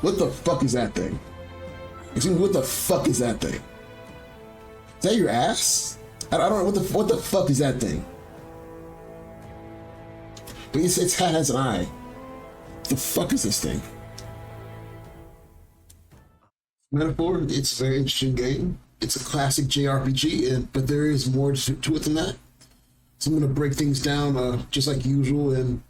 What the fuck is that thing? Excuse me, what the fuck is that thing? Is that your ass? I don't know, what the fuck is that thing? But its hat has an eye. What the fuck is this thing? Metaphor, it's a very interesting game. It's a classic JRPG, but there is more to it than that. So I'm gonna break things down just like usual and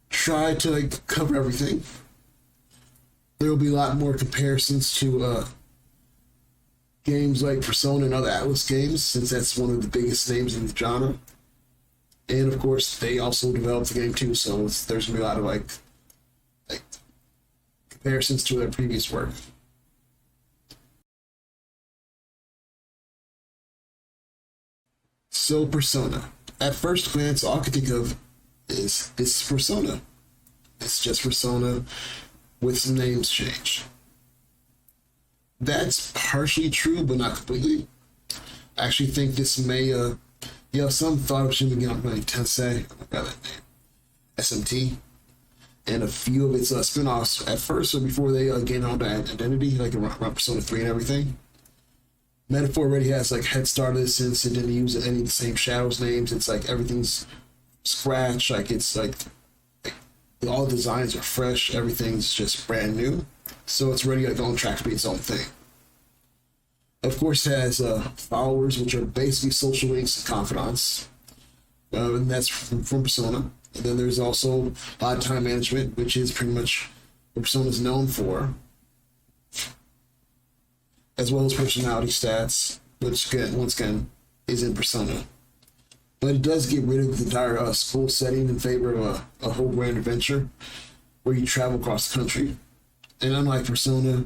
try to like cover everything. There will be a lot more comparisons to games like Persona and other Atlus games, since that's one of the biggest names in the genre. And of course, they also developed the game too, so there's gonna be a lot of like comparisons to their previous work. So Persona. At first glance, all I can think of is it's Persona. It's just Persona with some names changed. That's partially true, but not completely. I actually think this may, some thought of Shin Megami Tensei, oh my god, that name, SMT, and a few of its spin-offs at first, or before they gained on that identity, like around Persona 3 and everything. Metaphor already has like head start of this since it didn't use any of the same shadows names. It's like everything's scratch, like it's like all the designs are fresh, everything's just brand new. So it's already like on track to be its own thing. Of course, it has followers, which are basically social links and confidants, and that's from Persona. And then there's also a lot of time management, which is pretty much what Persona is known for, as well as personality stats, which once again is in Persona. But it does get rid of the entire school setting in favor of a whole grand adventure where you travel across the country. And unlike Persona,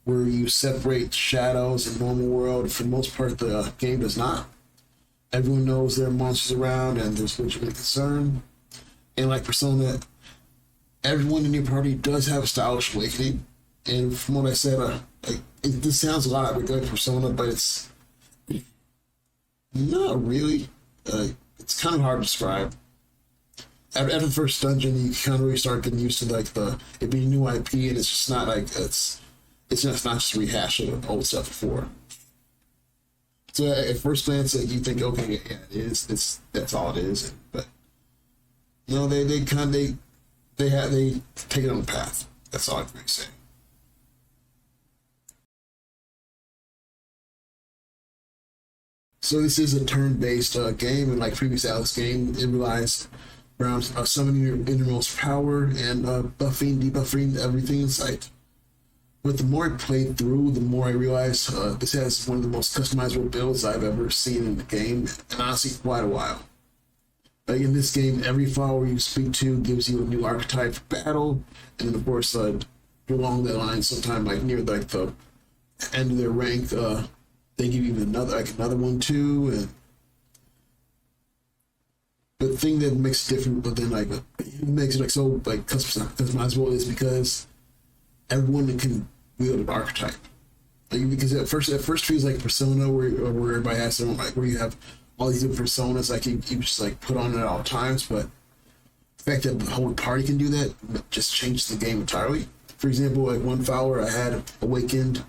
where you separate shadows and normal world, for the most part the game does not. Everyone knows there are monsters around and there's legitimate concern. And like Persona, everyone in your party does have a stylish awakening. And from what I said, this sounds a lot like Persona, but it's not really. It's kind of hard to describe. After the first dungeon, you kind of really start getting used to like it being new IP, and it's just not like it's just not just rehashing old stuff before. So at first glance, you think, okay, yeah, it is. That's all it is. But no, they take it on the path. That's all I can really say. So this is a turn-based game, and like previous Atlus game, it relies around summoning your innermost power and buffing, debuffing everything in sight. But the more I played through, the more I realized this has one of the most customizable builds I've ever seen in the game, and honestly, quite a while. Like in this game, every follower you speak to gives you a new archetype for battle, and then of course, along that line, sometime like near like the end of their rank, they give you another one too. And but the thing that makes it different, but then like it makes it like so like customizable, is because everyone can wield an archetype. Like, because at first it feels like Persona, where everybody has their own, like where you have all these different personas, like you just like put on at all times. But the fact that the whole party can do that just changes the game entirely. For example, like one follower I had awakened,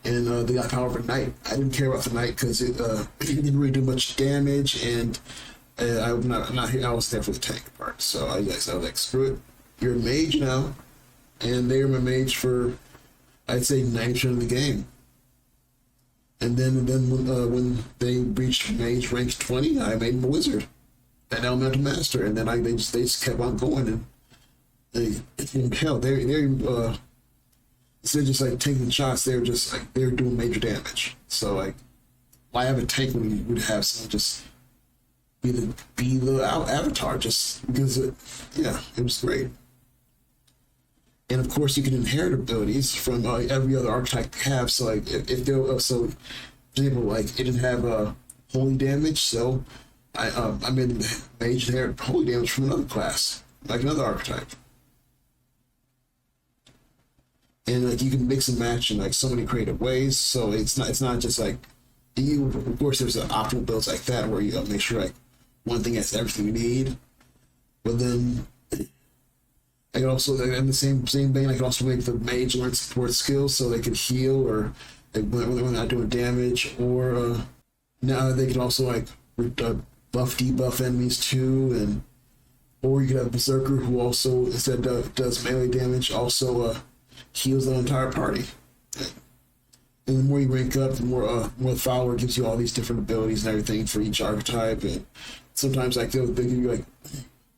and they got power for night. I didn't care about the night because it didn't really do much damage, and I'm not here. I was there for the tank part, so I was like, screw it. You're a mage now, and they were my mage for, I'd say, 90% of the game. And then when they reached mage rank 20, I made them a wizard, an elemental master, and then they just kept on going, and they're instead of just like taking shots, they were doing major damage. So like, why have a tank when you would have someone just be the avatar? Just because it was great. And of course, you can inherit abilities from every other archetype you have. So like, if there for example, like it didn't have holy damage, so I made the mage inherit holy damage from another class, like another archetype. And like you can mix and match in like so many creative ways. So it's not just like of course there's optimal builds like that where you make sure like one thing has everything you need. But then I can also, in the same vein, I can also make the mage learn support skills so they can heal or like, when they're not doing damage, or now they can also like buff debuff enemies too, and or you can have a berserker who also instead does melee damage also heals the entire party. And the more you rank up, the more the follower gives you all these different abilities and everything for each archetype. And sometimes like they give you like,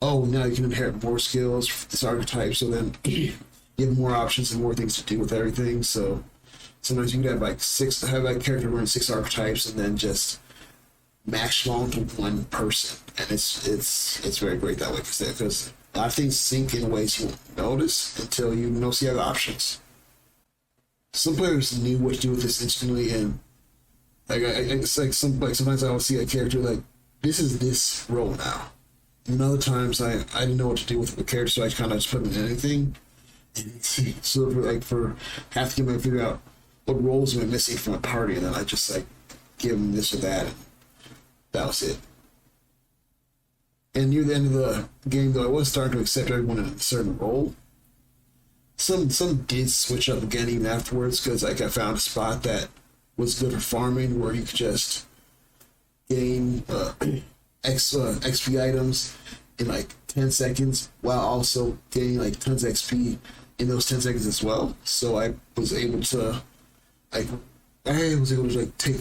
oh, now you can inherit more skills for this archetype, so then you have more options and more things to do with everything. So sometimes you can have like have that character run 6 archetypes and then just mash them onto one person, and it's very great that way because a lot of things sync in ways you won't notice until you see other options. Some players knew what to do with this instantly, and it's like sometimes I will see a character like, this is this role now. And other times I didn't know what to do with the character, so I kind of just put them in anything. And so for half the game I figure out what roles am I missing from a party, and then I just like give them this or that, and that was it. And near the end of the game, though, I was starting to accept everyone in a certain role. Some did switch up again even afterwards, because like I found a spot that was good for farming, where you could just gain XP items in like 10 seconds, while also getting like tons of XP in those 10 seconds as well. So I was able to take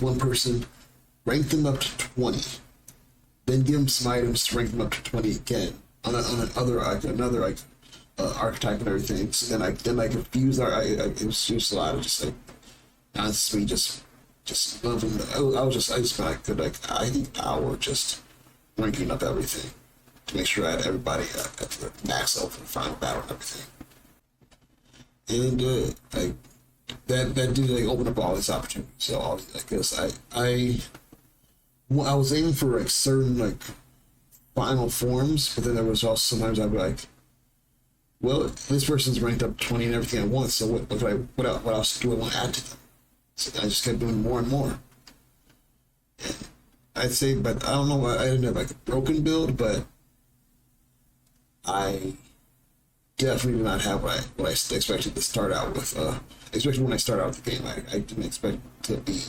one person, rank them up to 20, then give them some items to rank them up to 20 again on another archetype and everything. So then I could use it was just a lot of just like honestly just loving I spent I think an hour just ranking up everything to make sure I had everybody at the max level for the final battle and everything. And that did like open up all these opportunities. So I guess I was aiming for like certain like final forms, but then there was also sometimes I'd be like, well, this person's ranked up 20 and everything I want, so what else do I want to add to them? So I just kept doing more and more. And I'd say, but I don't know, I didn't have like a broken build, but I definitely did not have what I expected to start out with. Especially when I started out the game, I didn't expect to be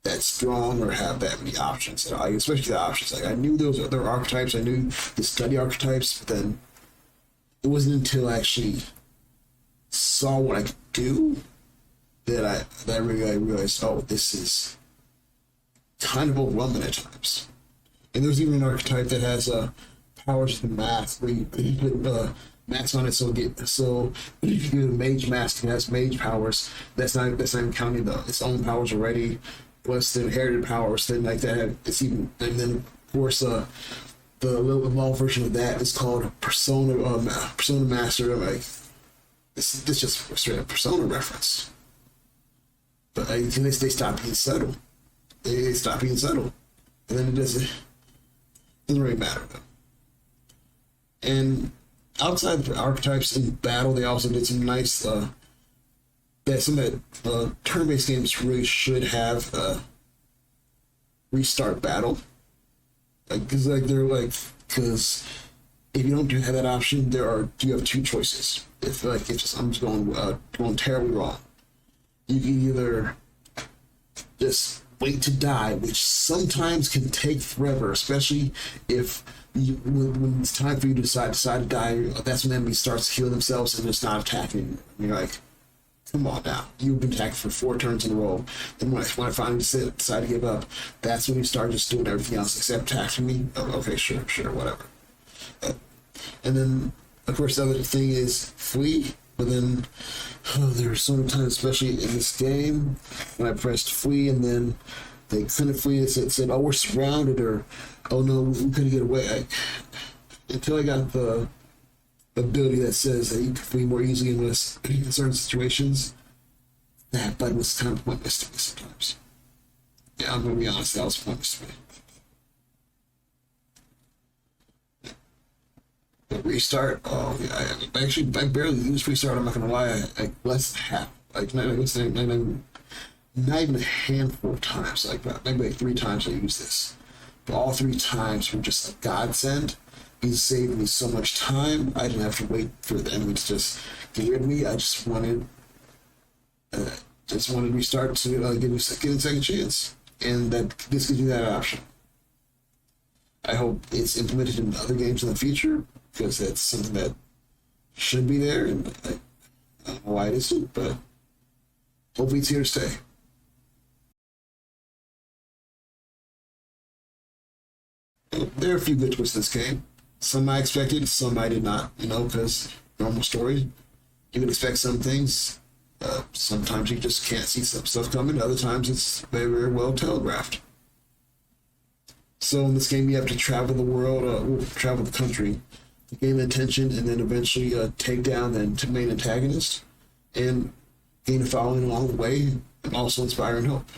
that strong or have that many options. Especially the options. Like I knew those other archetypes, I knew the study archetypes, but then it wasn't until I actually saw what I could do that I really realized, oh, this is kind of overwhelming at times. And there's even an archetype that has powers of the math where you put max on it, so if you do the mage mask, it has mage powers. That's not even counting its own powers already, plus the inherited powers. Then like that, it's even, and then of course the little evolved version of that is called Persona Master. Like this just straight up Persona reference. But they stop being subtle. They stop being subtle, and then it doesn't really matter though. And outside the archetypes in battle, they also did some nice turn-based games really should have restart battle. Because if you don't have that option, you have 2 choices. If I'm just going terribly wrong, you can either just wait to die, which sometimes can take forever, especially if when it's time for you to decide to die. That's when the enemy starts healing themselves and just not attacking. And you're like, come on now, you've been attacked for 4 turns in a row. Then when I finally decide to give up, that's when you start just doing everything else except attacking me. Oh, okay, sure, whatever. And then, of course, the other thing is flee. But then there were so many times, especially in this game, when I pressed flee and then they couldn't flee. It said, oh, we're surrounded, or oh no, we couldn't get away. Until I got the ability that says that you can flee more easily in certain situations, that button was kind of pointless to me sometimes. Yeah, I'm going to be honest, that was pointless to me. The restart, oh yeah, I barely used restart, I'm not going to lie, less than half, not even a handful of times, maybe 3 times I used this. But all 3 times were just a godsend, it saved me so much time. I didn't have to wait for the enemy to just get rid of me. I uh, just wanted to restart to give get a second chance, and that this gives you that option. I hope it's implemented in other games in the future because that's something that should be there, and I don't know why it isn't, but hopefully it's here to stay. There are a few good twists in this game. Some I expected, some I did not, because normal story, you can expect some things. Sometimes you just can't see some stuff coming, other times it's very, very well telegraphed. So in this game, you have to travel the world, travel the country, to gain attention, and then eventually take down the main antagonist, and gain a following along the way, and also inspire and hope.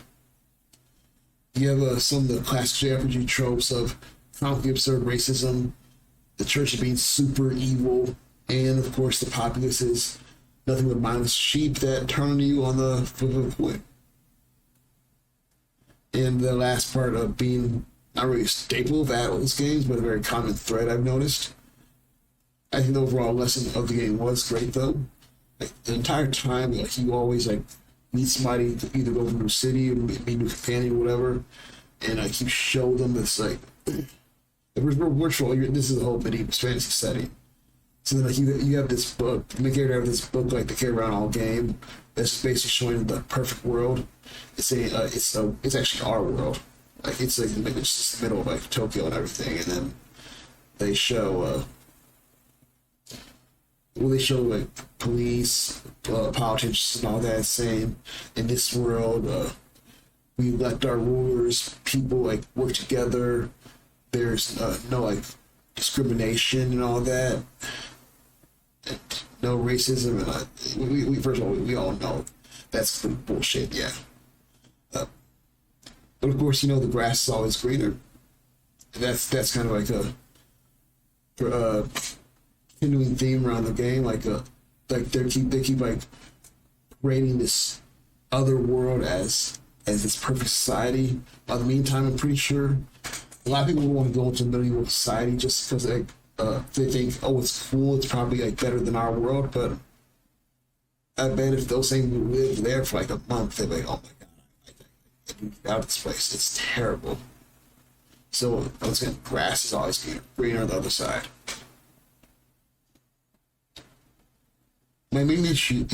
You have some of the classic JRPG tropes of comically absurd racism, the church being super evil, and of course the populace is nothing but mindless sheep that turn on you on the flip of a coin. And the last part of being not really a staple of Atlus games, but a very common thread I've noticed. I think the overall lesson of the game was great though. The entire time, you always meet somebody, either go to a new city or meet a new companion or whatever, and you show them this we're virtual. This is a whole medieval fantasy setting. So then you have this book, the main character have this book to carry around all game. That's basically showing the perfect world. It's actually our world. It's just the middle of Tokyo and everything, and then they show police, politicians, and all that saying, in this world, we let our rulers, people work together. There's no discrimination and all that, and no racism. And we first of all, we all know that's bullshit. Yeah. But of course, the grass is always greener. That's kind of a continuing theme around the game. They keep creating this other world as this perfect society. By the meantime, I'm pretty sure a lot of people want to go into medieval society just because they think, oh, it's cool, it's probably better than our world. But I bet if those things lived there for a month, they'd be like, oh my god, I get out of this place. It's terrible. So once again, grass is always greener on the other side. My main issue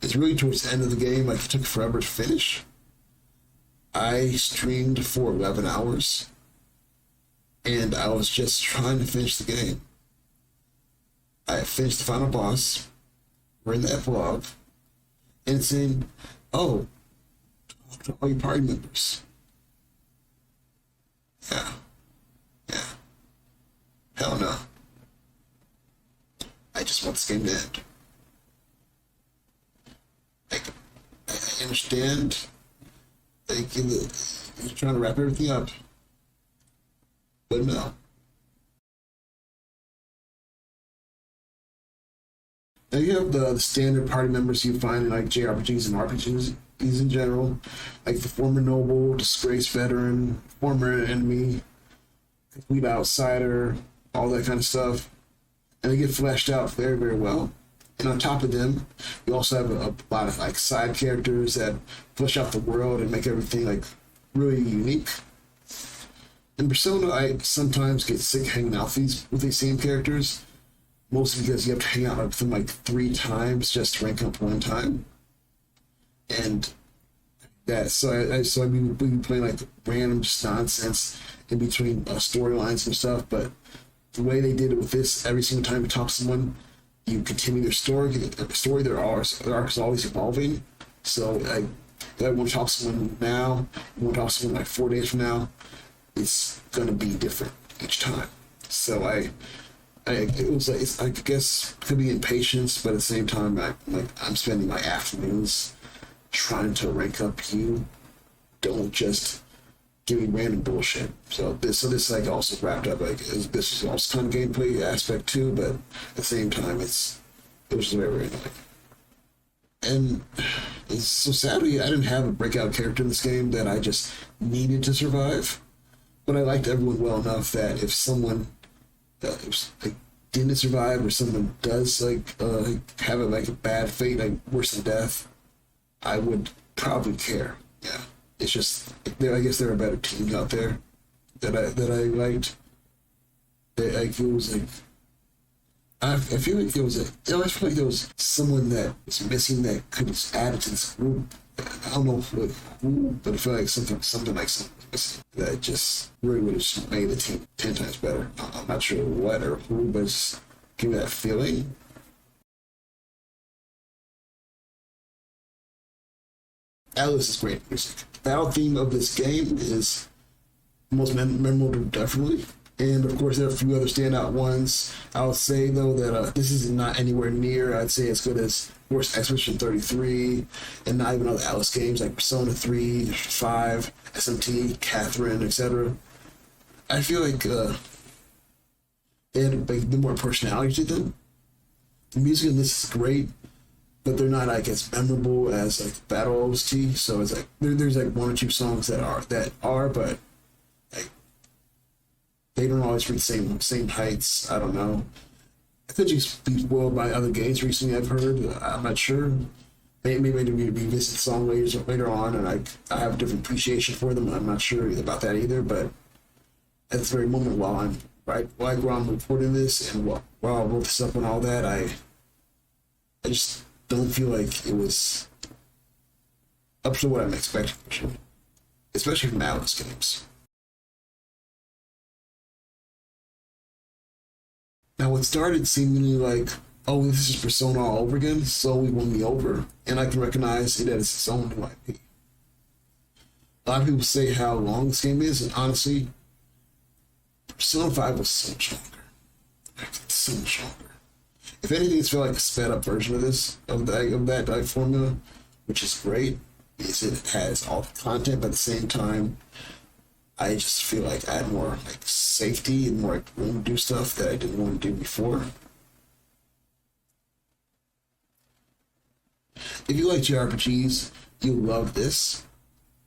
is really towards the end of the game. It took forever to finish. I streamed for 11 hours, and I was just trying to finish the game. I finished the final boss. We're in the epilogue, and it's saying, "Oh, talk to all your party members." Yeah. Hell no. I just want this game to end. I understand. You're trying to wrap everything up, but no. Now you have the standard party members you find in JRPGs and RPGs in general, the former noble, disgraced veteran, former enemy, complete outsider, all that kind of stuff, and they get fleshed out very, very well. And on top of them, you also have a lot of side characters that flesh out the world and make everything really unique. In Persona, I sometimes get sick hanging out with these same characters, mostly because you have to hang out with them 3 times just to rank up 1 time. And I've been playing random just nonsense in between storylines and stuff. But the way they did it with this, every single time you talk to someone, you continue their story. Their arc is always evolving. So I want to talk to someone now. I want to talk to someone 4 days from now. It's gonna be different each time. So I guess could be impatience, but at the same time, I'm spending my afternoons trying to rank up you. Don't just give me random bullshit. So this also wrapped up this is also kind of gameplay aspect too, but at the same time it was very, very annoying. And so sadly, I didn't have a breakout character in this game that I just needed to survive. But I liked everyone well enough that if someone if, like, didn't survive, or someone does have a bad fate, like worse than death, I would probably care. Yeah, it's just I guess there are better teams out there that I liked. That like it was like I feel like I always feel like there was someone that was missing that could have added to this group. I don't know who, but I feel like something like something was missing that just really would have just made the team 10 times better. I'm not sure what or who, but just give me that feeling. Atlus is great music. The battle theme of this game is the most memorable, definitely. And of course, there are a few other standout ones. I would say though that this is not anywhere near, I'd say, as good as, of course, Expedition 33, and not even other Atlus games like Persona 3, 5, SMT, Catherine, etc. I feel like they had a bit more personality to them. The music in this is great, but they're not like as memorable as like Battle OST. So it's like there's like one or two songs that are, but like they don't always reach same heights. I don't know. I could just be spoiled by other games recently. I've heard. I'm not sure. Maybe we revisit the song later on, and I have a different appreciation for them. I'm not sure about that either. But at this very moment, while I'm recording this and while I wrote this up and all that, I just don't feel like it was up to what I'm expecting, especially from Atlus games. Now, what started seemingly like, oh, this is Persona all over again, slowly won me over, and I can recognize it as its own new IP. A lot of people say how long this game is, and honestly, Persona 5 was so much longer. Like, so much longer. If anything, it's felt like a sped up version of that formula, which is great, because it has all the content, but at the same time, I just feel like I had more like safety and more like room to do stuff that I didn't want to do before. If you like JRPGs, you'll love this.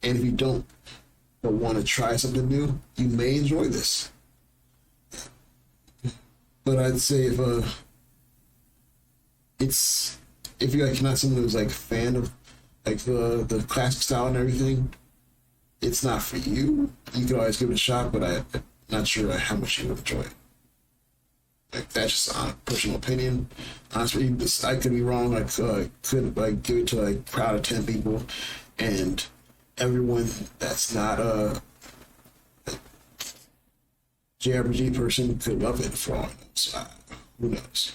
And if you don't but want to try something new, you may enjoy this. But I'd say if you're like not someone who's like a fan of like the classic style and everything, it's not for you. You could always give it a shot, but I'm not sure how much you would enjoy it. Like, that's just a personal opinion. Honestly, I could be wrong. I could like give it to like a crowd of 10 people, and everyone that's not a JRPG person could love it for all I know. So who knows?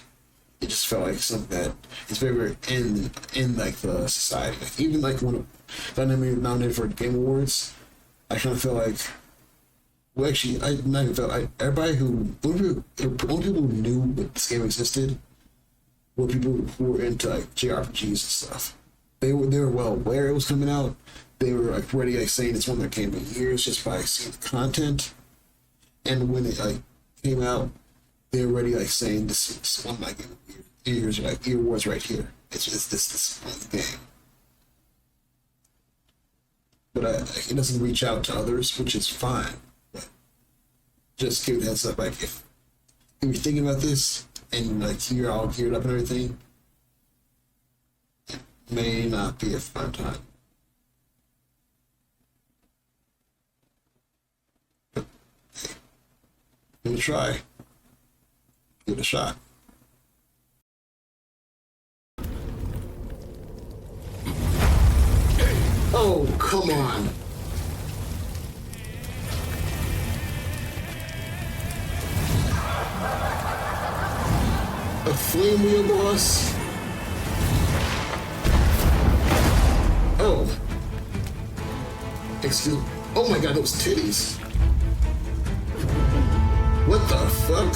It just felt like something that is very in like the society. Like, even like when it got nominated for the Game Awards, I kind of felt like, well, actually, I not even felt like everybody only people who knew that this game existed were people who were into like JRPGs and stuff. They were well aware it was coming out. They were like already like saying it's one of their game of years just by seeing the content. And when it like came out, they were already like saying this is one of my game of years, like year awards right here. It's just this one game. But it doesn't reach out to others, which is fine. But just give it a heads up, like if you're thinking about this and like you're all geared up and everything, it may not be a fun time. But hey, give it a try. Give it a shot. Oh, come on. A flame wheel boss? Oh. Excuse me. Oh my god, those titties. What the fuck?